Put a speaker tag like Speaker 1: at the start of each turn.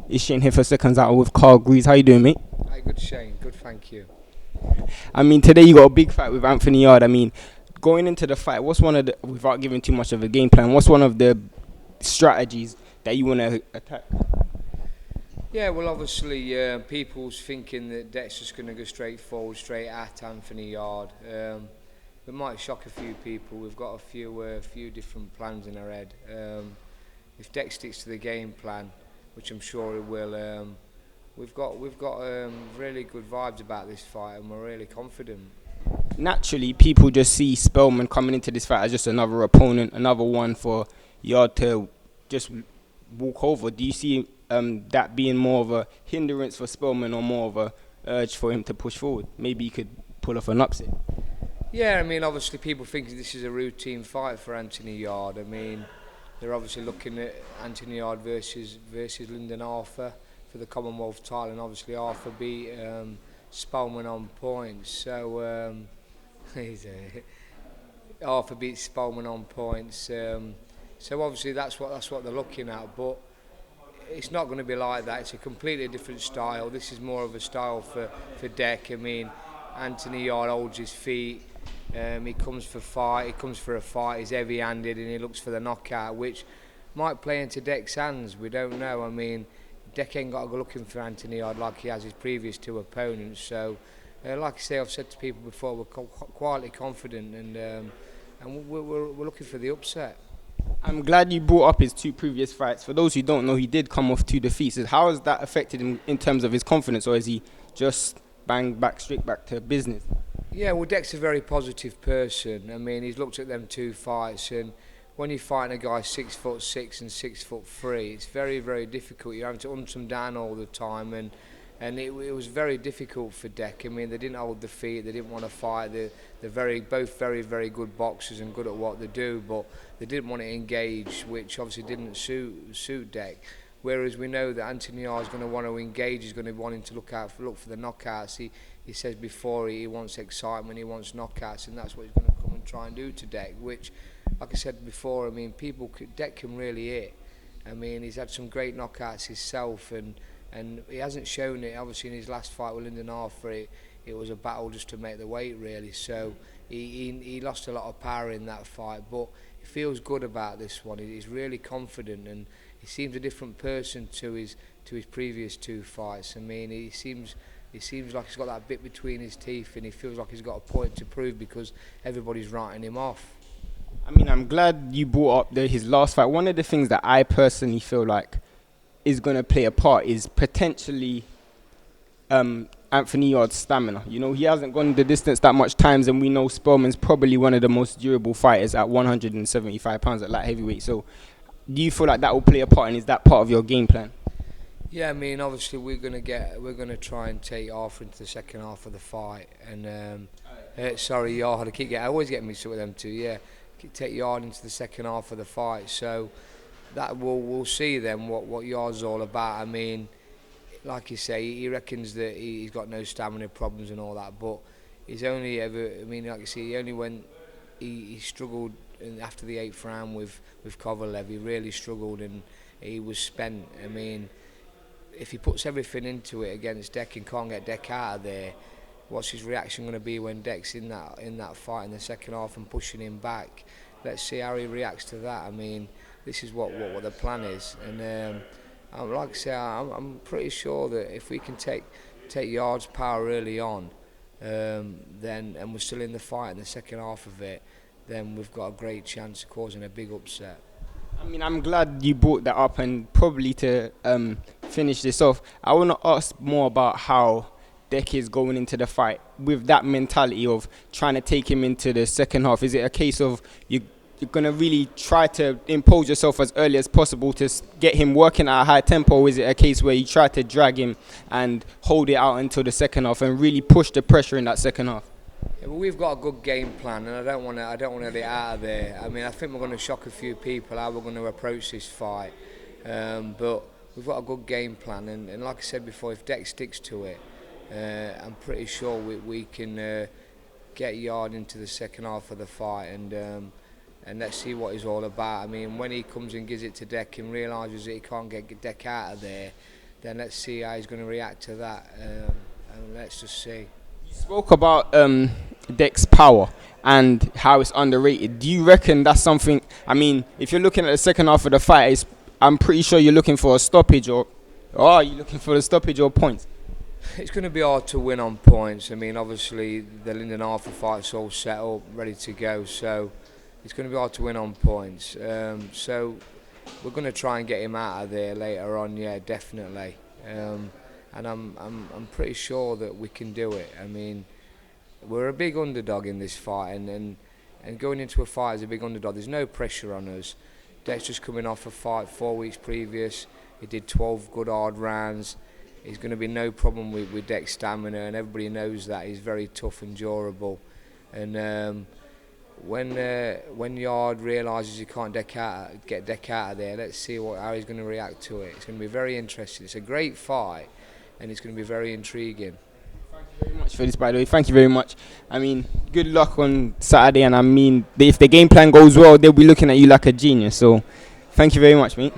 Speaker 1: It's Shane here for Seconds Out with Greaves. How you doing, mate?
Speaker 2: Hi, good Shane, good, thank you.
Speaker 1: I mean, today you got a big fight with Anthony Yarde. I mean, going into the fight, what's one of the, without giving too much of a game plan, what's one of the strategies that you want to attack?
Speaker 2: Yeah, well, obviously, people's thinking that Dec's just going to go straight forward, straight at Anthony Yarde. It might shock a few people. We've got a few different plans in our head. If Dec sticks to the game plan, which I'm sure he will, we've got really good vibes about this fight, and we're really confident.
Speaker 1: Naturally, people just see Spelman coming into this fight as just another opponent, another one for Yarde to just walk over. Do you see that being more of a hindrance for Spelman or more of a urge for him to push forward? Maybe he could pull off an upset.
Speaker 2: Yeah, I mean, obviously people think this is a routine fight for Anthony Yarde. I mean, they're obviously looking at Anthony Yarde versus Lyndon Arthur for the Commonwealth title, and obviously Arthur beat Spelman on points. So Arthur beat Spelman on points. So obviously that's what they're looking at, but it's not going to be like that. It's a completely different style. This is more of a style for Dec. I mean, Anthony Yarde holds his feet. He comes for fight. He comes for a fight. He's heavy-handed and he looks for the knockout, which might play into Dec's hands. We don't know. I mean, Dec ain't got to go looking for Anthony Yarde like he has his previous two opponents. So, like I say, I've said to people before, we're quietly confident, and we're looking for the upset.
Speaker 1: I'm glad you brought up his two previous fights. For those who don't know, he did come off two defeats. How has that affected him in terms of his confidence, or is he just straight back to business?
Speaker 2: Yeah, well, Dec's a very positive person. I mean, he's looked at them two fights, and when you're fighting a guy 6'6" and 6'3", it's very, very difficult. You're having to hunt them down all the time, and it was very difficult for Dec. I mean, they didn't hold the feet, they didn't want to fight. They're both very, very good boxers and good at what they do, but they didn't want to engage, which obviously didn't suit Dec. Whereas we know that Anthony Yarde is going to want to engage, he's going to be wanting to look for the knockouts. He says before he wants excitement, he wants knockouts, and that's what he's going to come and try and do to Dec, which, like I said before, I mean, Dec can really hit. I mean, he's had some great knockouts himself, and he hasn't shown it. Obviously, in his last fight with Lyndon Arthur, it was a battle just to make the weight, really. So he lost a lot of power in that fight, but he feels good about this one. He's really confident, and he seems a different person to his previous two fights. I mean, he seems like he's got that bit between his teeth, and he feels like he's got a point to prove because everybody's writing him off.
Speaker 1: I mean, I'm glad you brought up his last fight. One of the things that I personally feel like is going to play a part is potentially Anthony Yarde's stamina. You know, he hasn't gone the distance that much times, and we know Spelman's probably one of the most durable fighters at 175 pounds at light heavyweight. So do you feel like that will play a part, and is that part of your game plan?
Speaker 2: Yeah, I mean, obviously we're gonna try and take Arthur into the second half of the fight, and sorry, Yarde. I always get mixed up with them two. Yeah, take Yarde into the second half of the fight. So that we'll see then what Yarde's all about. I mean, like you say, he reckons that he's got no stamina problems and all that, but he's only ever. I mean, like you see, he only went. He struggled after the 8th round with Kovalev. He really struggled and he was spent. I mean, if he puts everything into it against Dec and can't get Dec out of there, what's his reaction going to be when Dec's in that fight in the second half and pushing him back? Let's see how he reacts to that. I mean, this is what the plan is, and like I say, I'm pretty sure that if we can take Yarde's power early on, then and we're still in the fight in the second half of it, then we've got a great chance of causing a big upset.
Speaker 1: I mean, I'm glad you brought that up, and probably to finish this off, I want to ask more about how Dec is going into the fight with that mentality of trying to take him into the second half. Is it a case of you're going to really try to impose yourself as early as possible to get him working at a high tempo, or is it a case where you try to drag him and hold it out until the second half and really push the pressure in that second half?
Speaker 2: Yeah, well, we've got a good game plan, and I don't want to get out of there. I mean, I think we're going to shock a few people how we're going to approach this fight, but we've got a good game plan, and like I said before, if Dec sticks to it, I'm pretty sure we can get Yarde into the second half of the fight, and let's see what he's all about. I mean, when he comes and gives it to Dec and realises that he can't get Dec out of there, then let's see how he's going to react to that, and let's just see.
Speaker 1: You spoke about Dec's power and how it's underrated. Do you reckon that's something? I mean, if you're looking at the second half of the fight, I'm pretty sure you're looking for a stoppage, or are you looking for a stoppage or points?
Speaker 2: It's going to be hard to win on points. I mean, obviously the Lyndon Arthur fight's all set up, ready to go, so it's going to be hard to win on points. So we're going to try and get him out of there later on, yeah, definitely. And I'm pretty sure that we can do it. I mean, we're a big underdog in this fight, and going into a fight as a big underdog, there's no pressure on us. Dec's just coming off a fight 4 weeks previous. He did 12 good hard rounds. He's going to be no problem with Dec's stamina, and everybody knows that. He's very tough and durable. And when Yarde realises he can't get Dec out of there, let's see how he's going to react to it. It's going to be very interesting. It's a great fight, and it's going to be very intriguing.
Speaker 1: Thank you very much for this, by the way. Thank you very much. I mean, good luck on Saturday, and I mean, if the game plan goes well, they'll be looking at you like a genius. So, thank you very much, mate.